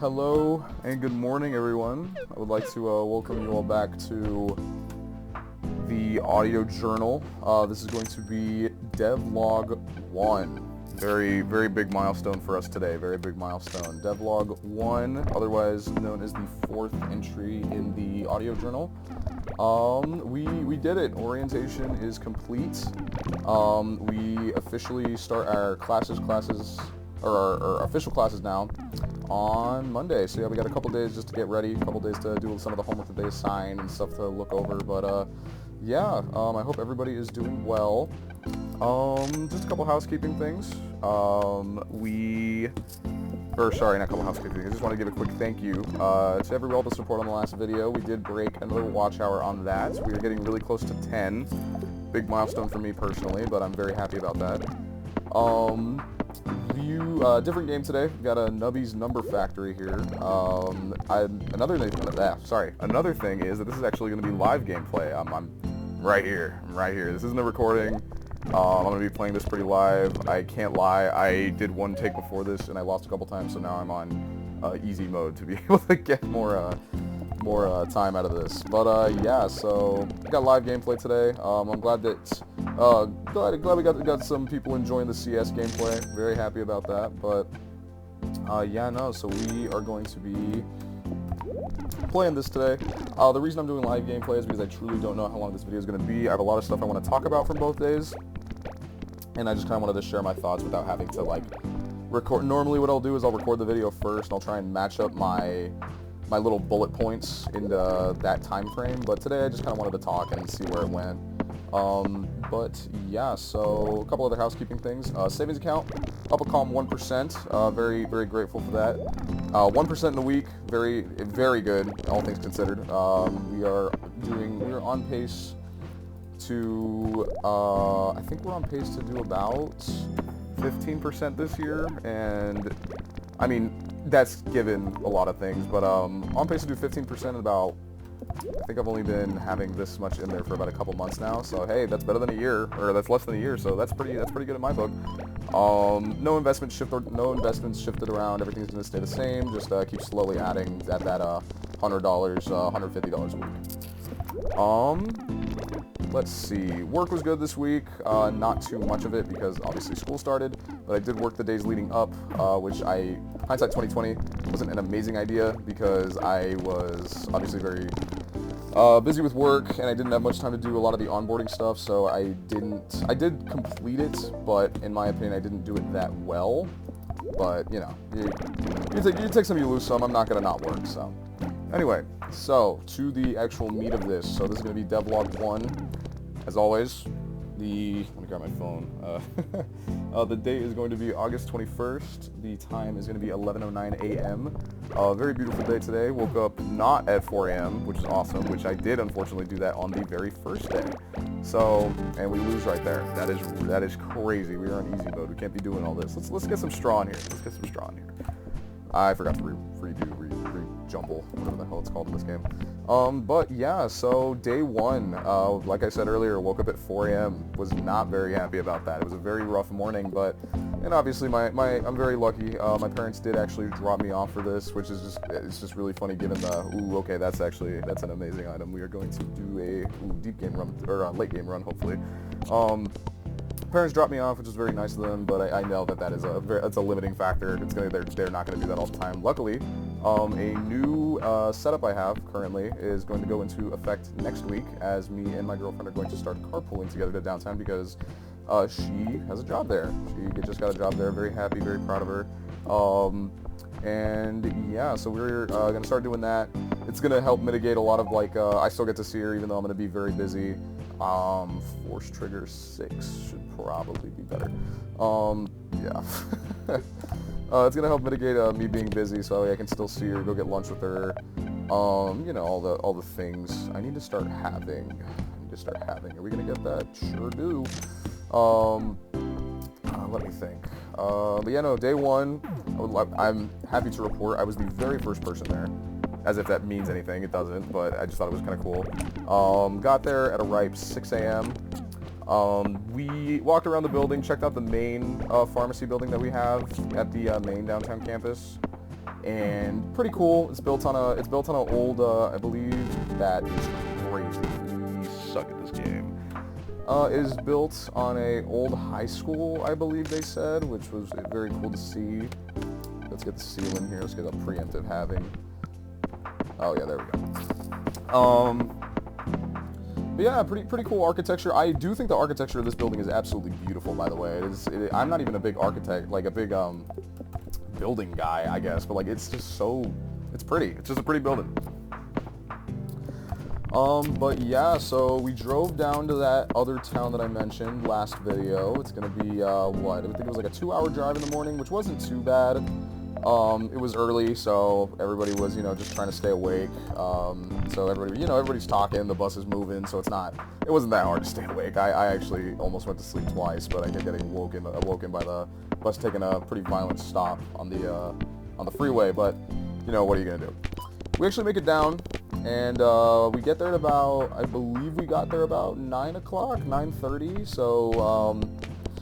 Hello and good morning, everyone. I would like to welcome you all back to the audio journal. This is going to be Devlog 1. Very, very big milestone for us today. Very big milestone. Devlog 1, otherwise known as the fourth entry in the audio journal. We did it. Orientation is complete. We officially start our our official classes now on Monday. So yeah, we got a couple days just to get ready, a couple days to do some of the homework that they assigned and stuff to look over. But yeah, I hope everybody is doing well. Just a couple housekeeping things. Sorry, not a couple housekeeping things. I just want to give a quick thank you to everyone all the support on the last video. We did break another watch hour on that. So we are getting really close to 10. Big milestone for me personally, but I'm very happy about that. Different game today. We've got a Nubby's Number Factory here. Another thing is that this is actually going to be live gameplay. I'm right here. This isn't a recording. I'm going to be playing this pretty live. I can't lie. I did one take before this and I lost a couple times, so now I'm on easy mode to be able to get more time out of this. But yeah, so we got live gameplay today. I'm glad that glad we got some people enjoying the CS gameplay. Very happy about that. But yeah, no. So we are going to be playing this today. The reason I'm doing live gameplay is because I truly don't know how long this video is going to be. I have a lot of stuff I want to talk about from both days, and I just kind of wanted to share my thoughts without having to like record. Normally, what I'll do is I'll record the video first, and I'll try and match up my little bullet points into that time frame. But today I just kind of wanted to talk and see where it went. But yeah, so a couple other housekeeping things. Savings account up a calm 1%. Very, very grateful for that. 1% in a week. Very, very good, all things considered. We are on pace to I think we're on pace to do about 15% this year, and I mean, that's given a lot of things, but on pace to do 15% in about, I think I've only been having this much in there for about a couple months now, so hey, that's better than a year, or that's less than a year, so that's pretty good in my book. No investments shifted around, everything's going to stay the same, just keep slowly adding at that $100, $150 a week. Let's see, work was good this week, not too much of it because obviously school started, but I did work the days leading up, which hindsight 2020 wasn't an amazing idea because I was obviously very busy with work and I didn't have much time to do a lot of the onboarding stuff, so I did complete it, but in my opinion I didn't do it that well. But you know, you take some, you lose some. I'm not gonna not work, so. Anyway, so to the actual meat of this. So this is going to be Devlog 1, as always. Let me grab my phone. The date is going to be August 21st. The time is going to be 11:09 a.m. Very beautiful day today. Woke up not at 4 a.m., which is awesome, which I did unfortunately do that on the very first day. So, and we lose right there. That is crazy. We are on easy mode. We can't be doing all this. Let's get some straw in here. I forgot to jumble, whatever the hell it's called in this game. But yeah, so day one, like I said earlier, woke up at 4 a.m. Was not very happy about that. It was a very rough morning, but, and obviously I'm very lucky. My parents did actually drop me off for this, which is it's just really funny given the, okay, that's an amazing item. We are going to do a deep game run, or late game run, hopefully. Parents dropped me off, which is very nice of them, but I know that's a limiting factor. They're not going to do that all the time. Luckily, a new setup I have currently is going to go into effect next week, as me and my girlfriend are going to start carpooling together to downtown because she has a job there. She just got a job there. Very happy, very proud of her. And yeah, so we're going to start doing that. It's going to help mitigate a lot of I still get to see her even though I'm going to be very busy. Force trigger 6 should probably be better. Yeah. It's gonna help mitigate me being busy, so I can still see her, go get lunch with her. You know, all the things I need to start having. Are we gonna get that? Sure do. Let me think. But yeah, no, day one, I'm happy to report I was the very first person there. As if that means anything, it doesn't, but I just thought it was kind of cool. Got there at a ripe 6 a.m. We walked around the building, checked out the main pharmacy building that we have at the main downtown campus. and pretty cool. It's built on an old, I believe that is crazy. We suck at this game. It is built on a old high school, I believe they said, which was very cool to see. Let's get the ceiling here. Let's get a preemptive halving. Oh yeah, there we go. But yeah, pretty cool architecture. I do think the architecture of this building is absolutely beautiful, by the way. I'm not even a big architect, like a big building guy, I guess, but like it's pretty. It's just a pretty building. But yeah, so we drove down to that other town that I mentioned last video. It's gonna be, what? I think it was like a 2-hour drive in the morning, which wasn't too bad. It was early, so everybody was, just trying to stay awake. So everybody's talking, the bus is moving, so it wasn't that hard to stay awake. I actually almost went to sleep twice, but I kept getting awoken by the bus taking a pretty violent stop on the freeway, but, what are you gonna do? We actually make it down, and we get there at about, I believe we got there about 9 o'clock, 9:30, so,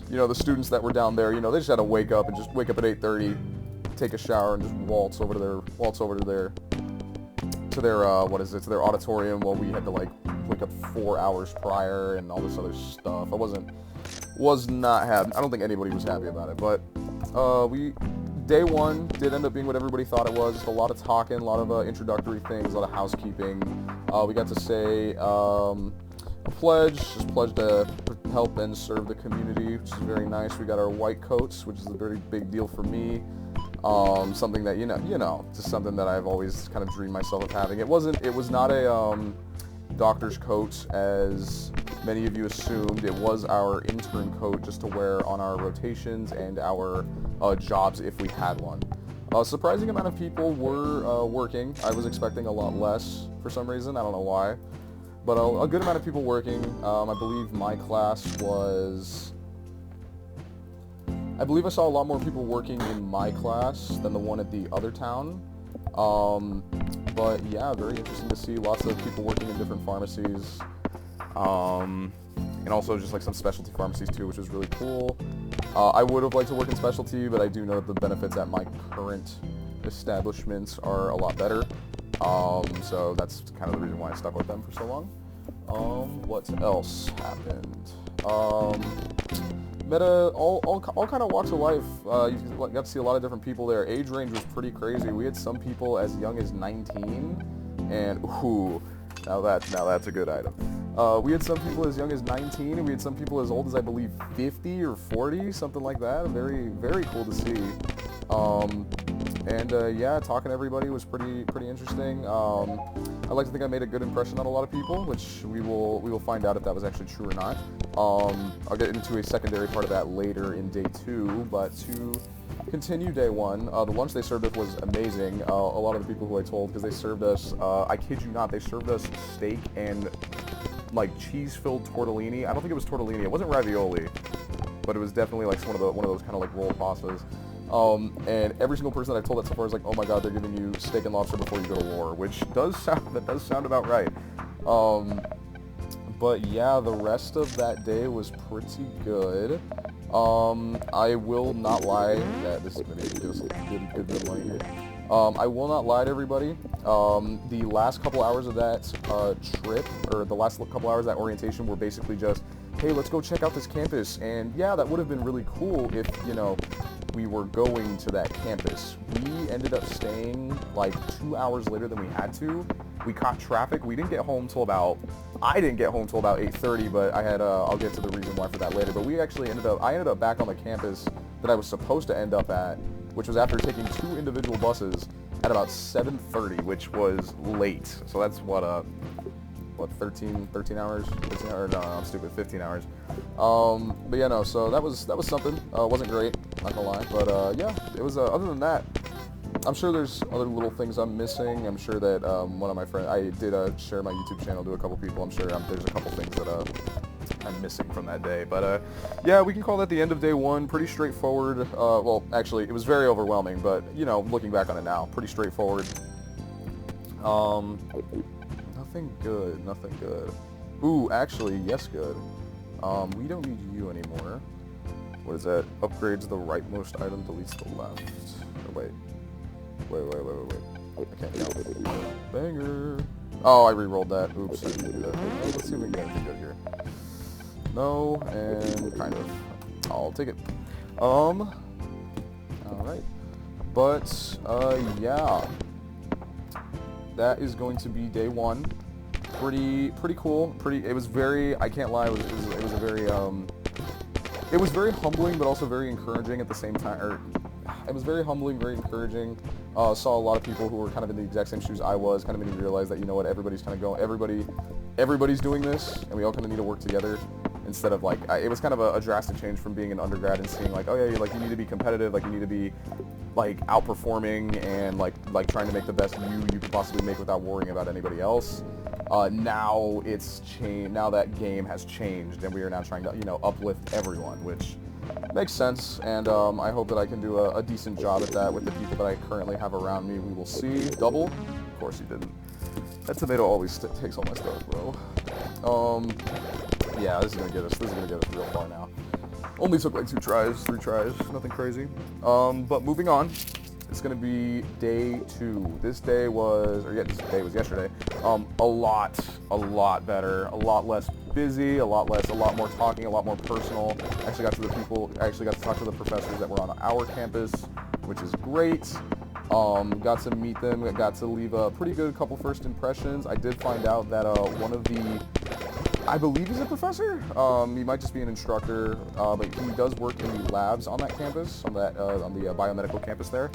the students that were down there, they just had to wake up at 8:30, take a shower, and just waltz over to their auditorium, while we had to, like, wake up 4 hours prior and all this other stuff. I don't think anybody was happy about it, but, Day one did end up being what everybody thought it was. Just a lot of talking, a lot of introductory things, a lot of housekeeping. We got to say a pledge to help and serve the community, which is very nice. We got our white coats, which is a very big deal for me. Something that just something that I've always kind of dreamed myself of having. It was not a doctor's coat, as many of you assumed. It was our intern coat, just to wear on our rotations and our jobs if we had one. A surprising amount of people were working. I was expecting a lot less for some reason. I don't know why, but a good amount of people working. I believe my class was... I believe I saw a lot more people working in my class than the one at the other town. But yeah, very interesting to see lots of people working in different pharmacies. And also just like some specialty pharmacies too, which is really cool. I would have liked to work in specialty, but I do know that the benefits at my current establishments are a lot better. So that's kind of the reason why I stuck with them for so long. What else happened? Met all kind of walks of life. You got to see a lot of different people there. Age range was pretty crazy. We had some people as young as 19, and ooh, now that's a good item. We had some people as young as 19, and we had some people as old as, I believe, 50 or 40, something like that. Very, very cool to see. Yeah, talking to everybody was pretty interesting. I like to think I made a good impression on a lot of people, which we will find out if that was actually true or not. I'll get into a secondary part of that later in day 2, but to continue day 1, the lunch they served us was amazing. A lot of the people who I told, because they served us, I kid you not, they served us steak and like cheese-filled tortellini. I don't think it was tortellini. It wasn't ravioli, but it was definitely like one of those kind of like rolled pastas. And every single person that I've told that so far is like, oh my god, they're giving you steak and lobster before you go to war, which does sound about right. But yeah, the rest of that day was pretty good. I will not lie that this is going to give us a good money here. I will not lie to everybody. The last couple hours of that trip, or the last couple hours of that orientation, were basically just, hey, let's go check out this campus. And yeah, that would have been really cool if, we were going to that campus. We ended up staying like 2 hours later than we had to. We caught traffic. I didn't get home till about 8:30, but I had, I'll get to the reason why for that later. But I ended up back on the campus that I was supposed to end up at, which was after taking 2 individual buses at about 7:30, which was late. So that's what 13 hours? 13 hours? No, I'm stupid, 15 hours. But yeah, no, so that was something. Wasn't great, not gonna lie, but yeah, it was, other than that, I'm sure there's other little things I'm missing. I'm sure that, one of my friends, I did, share my YouTube channel to a couple people. I'm sure there's a couple things that, I'm missing from that day, but, yeah, we can call that the end of day 1. Pretty straightforward. Well, actually, it was very overwhelming, but, looking back on it now, pretty straightforward. Nothing good. Ooh, actually, yes, good. We don't need you anymore. What is that? Upgrades the rightmost item, deletes the left. Oh, wait. Wait. I can't count. Banger. Oh, I re-rolled that. Oops, I didn't do that. Let's see if we can get anything good here. No, and kind of. I'll take it. Alright. But, yeah. That is going to be day one. Pretty cool. It was very, I can't lie, it was a very, it was very humbling, but also very encouraging at the same time. It was very humbling, very encouraging. Saw a lot of people who were kind of in the exact same shoes I was, kind of made me realize that, you know what, everybody's kind of going, everybody's doing this, and we all kind of need to work together. Instead of like, it was kind of a drastic change from being an undergrad and seeing like, oh yeah, like you need to be competitive, like you need to be like outperforming and like trying to make the best you could possibly make without worrying about anybody else. Now it's changed. Now that game has changed, and we are now trying to, you know, uplift everyone, which makes sense. And I hope that I can do a decent job at that with the people that I currently have around me. We will see. Double? Of course you didn't. That tomato always takes all my stuff, bro. Yeah, this is gonna get us real far now. Only took like 3 tries, nothing crazy. But moving on, it's gonna be day 2. This day was yesterday. A lot better, a lot less busy, a lot more talking, a lot more personal. I actually got to talk to the professors that were on our campus, which is great. Got to meet them, got to leave a pretty good couple first impressions. I did find out that one of the, I believe he's a professor. He might just be an instructor, but he does work in the labs on that campus, on the biomedical campus there.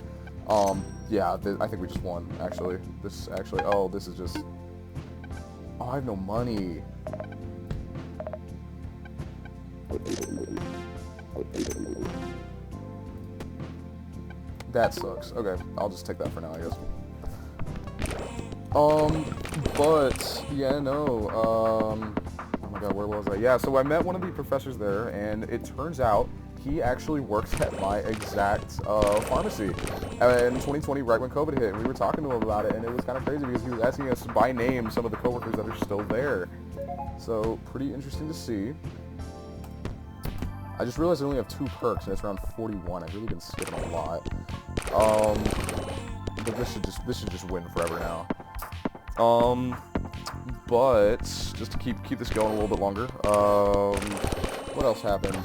Yeah, I think we just won, actually. This is just, oh, I have no money. That sucks. Okay, I'll just take that for now, I guess. But, yeah, no, oh my god, where was I? Yeah, so I met one of the professors there, and it turns out he actually works at my exact pharmacy in 2020, right when COVID hit. And we were talking to him about it, and it was kind of crazy because he was asking us by name some of the coworkers that are still there. So, pretty interesting to see. I just realized I only have 2 perks, and it's around 41. I've really been skipping a lot. But this should just win forever now. But just to keep this going a little bit longer. What else happened?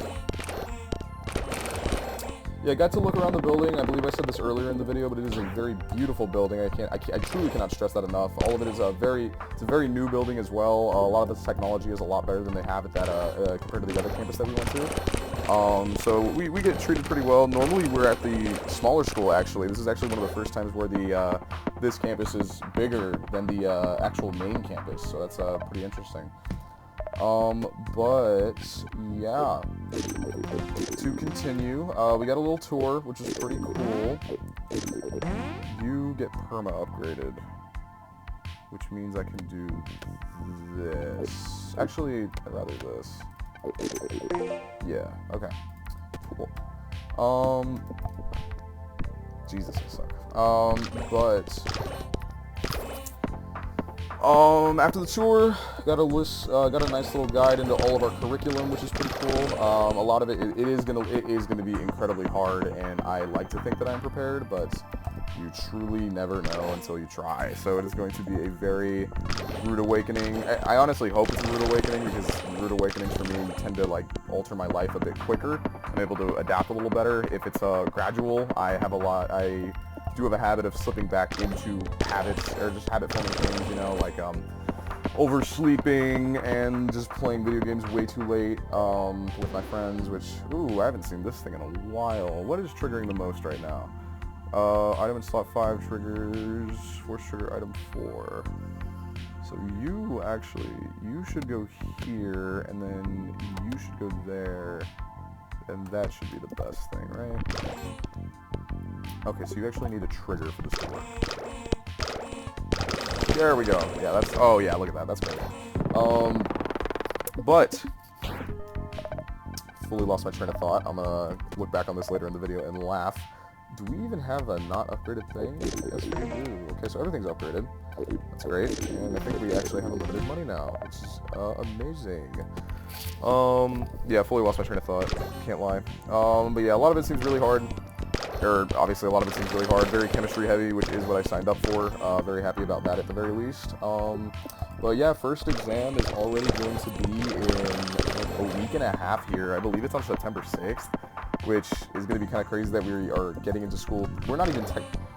Yeah, I got to look around the building. I believe I said this earlier in the video, but it is a very beautiful building. I truly cannot stress that enough. All of it is it's a very new building as well. A lot of its technology is a lot better than they have at that compared to the other campus that we went to. So we get treated pretty well. Normally we're at the smaller school, actually. This is actually one of the first times where this campus is bigger than the actual main campus, so that's pretty interesting. But yeah, to continue, we got a little tour, which is pretty cool. You get perma upgraded, which means I can do this. Actually, I'd rather this. Yeah, okay, cool. Jesus, I suck. After the tour, got a nice little guide into all of our curriculum, which is pretty cool. A lot of it is gonna be incredibly hard, and I like to think that I'm prepared, but you truly never know until you try. So it is going to be a very rude awakening. I honestly hope it's a rude awakening, because rude awakenings for me tend to like alter my life a bit quicker. I'm able to adapt a little better. If it's gradual, I do have a habit of slipping back into habits, or just habit-forming things, you know, like oversleeping and just playing video games way too late with my friends, which, ooh, I haven't seen this thing in a while. What is triggering the most right now? Item in slot 5 triggers, force trigger item 4. So you should go here, and then you should go there, and that should be the best thing, right? Okay, so you actually need a trigger for this to work. There we go. Yeah, oh yeah, look at that, that's great. But, fully lost my train of thought. I'm gonna look back on this later in the video and laugh. Do we even have a not upgraded thing? Yes, we do. Okay, so everything's upgraded. That's great. And I think we actually have unlimited money now, which is amazing. Yeah, fully lost my train of thought. Can't lie. But yeah, a lot of it seems really hard. obviously a lot of it seems really hard, very chemistry heavy, which is what I signed up for. Very happy about that at the very least. But yeah, first exam is already going to be in like a week and a half here. I believe it's on September 6th, which is going to be kind of crazy that we are getting into school. We're not even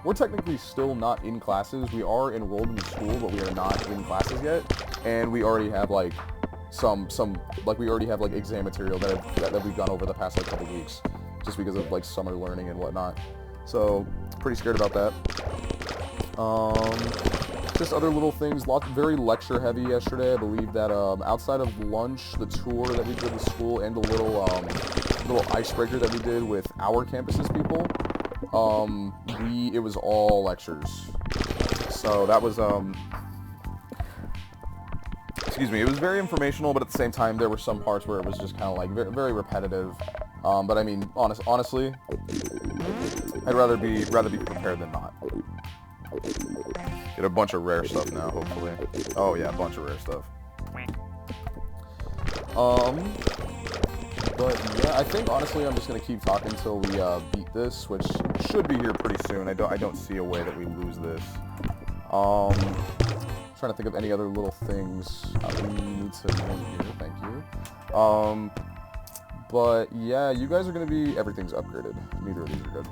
we're technically still not in classes. We are enrolled in the school, but we are not in classes yet. And we already have like we already have like exam material that we've gone over the past like couple weeks, just because of like summer learning and whatnot. So pretty scared about that. Just other little things, very lecture heavy yesterday. I believe that outside of lunch, the tour that we did with school, and the little icebreaker that we did with our campus's people, it was all lectures. So that was excuse me, it was very informational, but at the same time there were some parts where it was just kind of like very, very repetitive. But I mean, honestly, I'd rather be prepared than not. Get a bunch of rare stuff now, hopefully. Oh yeah, a bunch of rare stuff. But yeah, I think honestly I'm just gonna keep talking until we beat this, which should be here pretty soon. I don't see a way that we lose this. Trying to think of any other little things we need to win here. Thank you. But yeah, you guys are gonna be, everything's upgraded. Neither of these are good.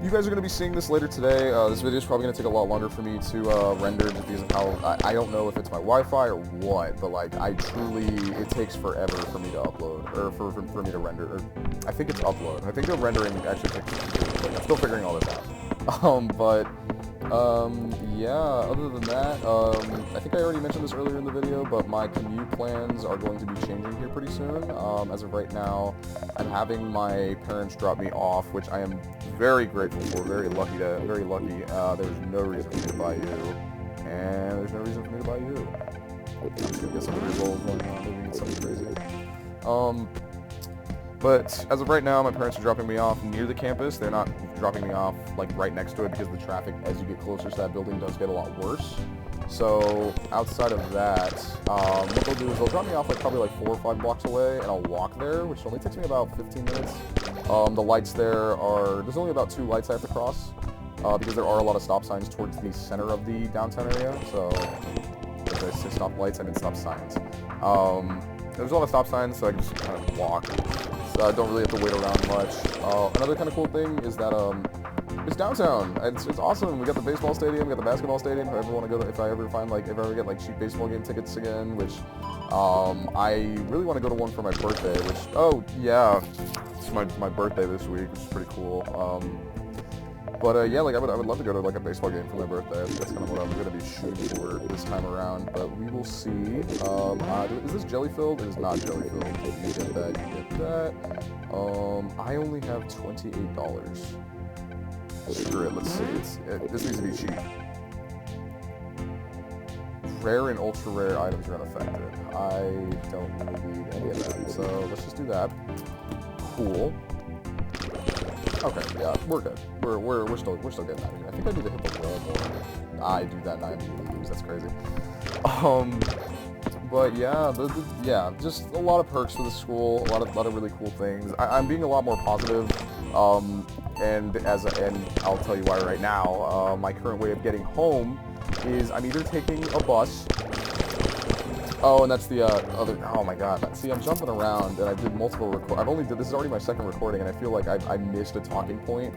You guys are going to be seeing this later today. This video is probably going to take a lot longer for me to render just because of how, I don't know if it's my Wi-Fi or what, but like it takes forever for me to upload, or for me to render, or I think it's upload. I think the rendering actually takes, like, I'm still figuring all this out. Yeah, other than that, I think I already mentioned this earlier in the video, but my commute plans are going to be changing here pretty soon. As of right now, I'm having my parents drop me off, which I am very grateful for, very lucky. There's no reason for me to buy you, and there's no reason for me to buy you. I'm just gonna get some re-rolls going on, maybe get something crazy. But as of right now, my parents are dropping me off near the campus. They're not dropping me off like right next to it because the traffic as you get closer to that building does get a lot worse. So outside of that, what they'll do is they'll drop me off like probably like 4 or 5 blocks away, and I'll walk there, which only takes me about 15 minutes. The lights there's only about 2 lights I have to cross because there are a lot of stop signs towards the center of the downtown area. So as I say stop lights, I mean stop signs. There's a lot of stop signs, so I can just kind of walk. So I don't really have to wait around much. Another kind of cool thing is that it's downtown. It's awesome. We got the baseball stadium, we got the basketball stadium. If I ever want to go, if I ever get like cheap baseball game tickets again, which I really want to go to one for my birthday. Which yeah, it's my birthday this week, which is pretty cool. Yeah, like I would love to go to like a baseball game for my birthday. I think that's kind of what I'm going to be shooting for this time around. But we will see. Is this jelly filled? It is not jelly filled. You get that. You get that. I only have $28. Screw it. Let's see. This needs to be cheap. Rare and ultra rare items are unaffected. I don't really need any of that. So let's just do that. Cool. Okay, yeah, we're good. We're still getting out of here. I think I need to hit the wall more. I do that and I immediately lose. That's crazy. But yeah, yeah, just a lot of perks for the school. A lot of really cool things. I'm being a lot more positive. And I'll tell you why right now. My current way of getting home is I'm either taking a bus. Oh, and that's the other. Oh my God! See, I'm jumping around, and I did multiple this is already my second recording, and I feel like I missed a talking point,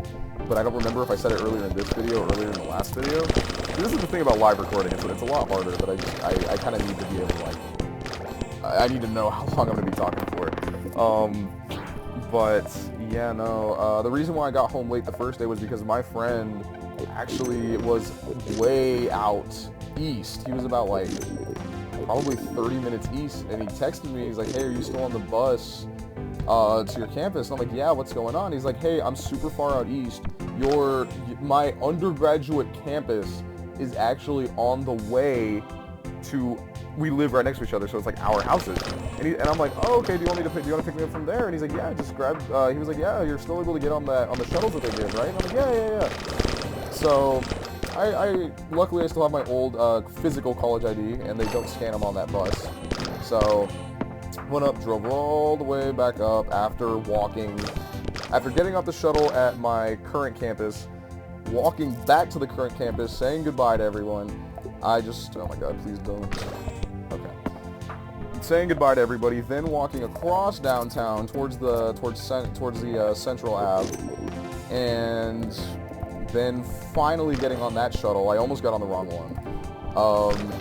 but I don't remember if I said it earlier in this video or earlier in the last video. This is the thing about live recording; it's a lot harder, but I kind of need to be able to like. I need to know how long I'm going to be talking for. But yeah, no. The reason why I got home late the first day was because my friend actually was way out east. He was about like probably 30 minutes east, and he texted me. He's like, "Hey, are you still on the bus to your campus?" And I'm like, "Yeah, what's going on?" He's like, "Hey, I'm super far out east. My undergraduate campus is actually on the way to. We live right next to each other, so it's like our houses." And I'm like, "Oh, okay. Do you want to pick me up from there?" And he's like, "Yeah, just grab." He was like, "Yeah, you're still able to get on the shuttles that they give, right?" And I'm like, "Yeah." So. Luckily I still have my old physical college ID, and they don't scan them on that bus. So went up, drove all the way back up after walking After getting off the shuttle at my current campus, walking back to the current campus, saying goodbye to everyone, I just, oh my god, please don't. Okay. Saying goodbye to everybody, then walking across downtown towards the Central Ave, and then finally getting on that shuttle. I almost got on the wrong one.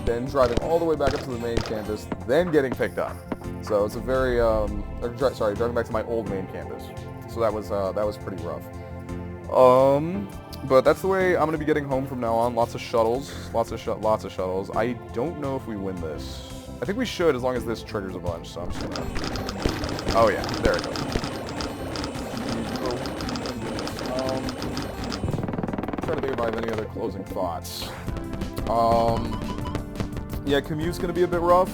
Then driving all the way back up to the main campus, then getting picked up. So it's a very, driving back to my old main campus. So that was pretty rough. But that's the way I'm gonna be getting home from now on. Lots of shuttles, lots of shuttles. I don't know if we win this. I think we should, as long as this triggers a bunch. So I'm just gonna. Oh yeah, there it goes. Trying to think if I have any other closing thoughts. Yeah, commute's gonna be a bit rough.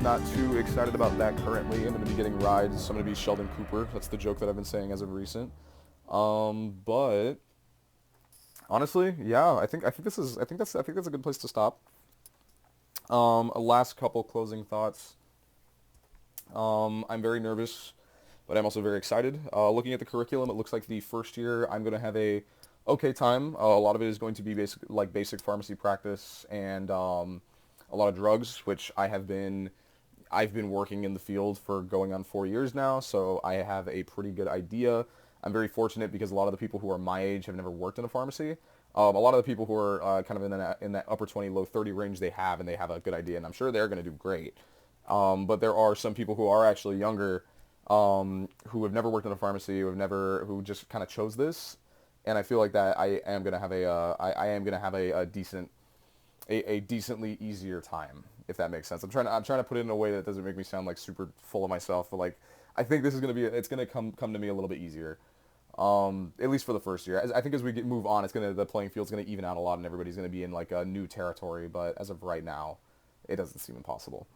Not too excited about that currently. I'm gonna be getting rides. So I'm gonna be Sheldon Cooper. That's the joke that I've been saying as of recent. But honestly, yeah, I think that's a good place to stop. A last couple closing thoughts. I'm very nervous, but I'm also very excited. Looking at the curriculum, it looks like the first year I'm gonna have a okay time. A lot of it is going to be basic pharmacy practice and a lot of drugs, which I've been working in the field for going on 4 years now, so I have a pretty good idea. I'm very fortunate because a lot of the people who are my age have never worked in a pharmacy. A lot of the people who are kind of in that upper 20, low 30 range, they have a good idea, and I'm sure they're going to do great. But there are some people who are actually younger, who have never worked in a pharmacy, who just kind of chose this, and I feel like that I am going to have a decently easier time, if that makes sense. I'm trying to put it in a way that doesn't make me sound like super full of myself, but like I think this is it's gonna come to me a little bit easier. At least for the first year. I think as we move on, the playing field's gonna even out a lot, and everybody's gonna be in like a new territory. But as of right now, it doesn't seem impossible.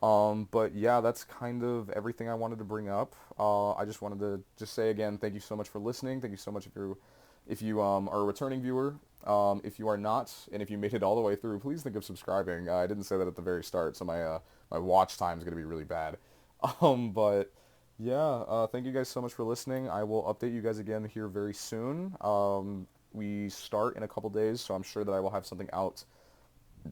But yeah, that's kind of everything I wanted to bring up. I just wanted to say again, thank you so much for listening. Thank you so much if you are a returning viewer. If you are not, and if you made it all the way through, please think of subscribing. I didn't say that at the very start, so my watch time is gonna be really bad. But yeah, thank you guys so much for listening. I will update you guys again here very soon. We start in a couple days, so I'm sure that I will have something out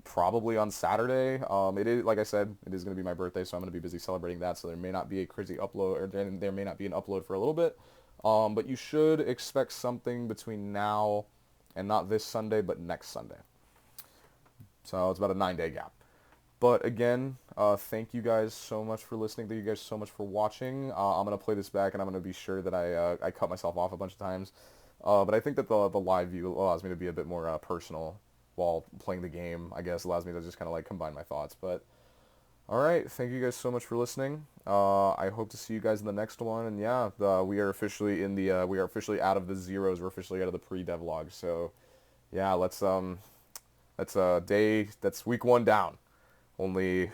probably on Saturday. It is, like I said, it is going to be my birthday, so I'm going to be busy celebrating that, so there may not be a crazy upload, or there may not be an upload for a little bit. But you should expect something between now and not this Sunday, but next Sunday. So it's about a 9-day gap. But again, thank you guys so much for listening. Thank you guys so much for watching. I'm going to play this back, and I'm going to be sure that I cut myself off a bunch of times. But I think that the live view allows me to be a bit more personal while playing the game. I guess allows me to just kind of like combine my thoughts. But all right, thank you guys so much for listening. I hope to see you guys in the next one. And yeah, we are officially out of the zeros. We're officially out of the pre-devlog. So yeah, that's week 1 down. Only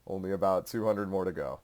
about 200 more to go.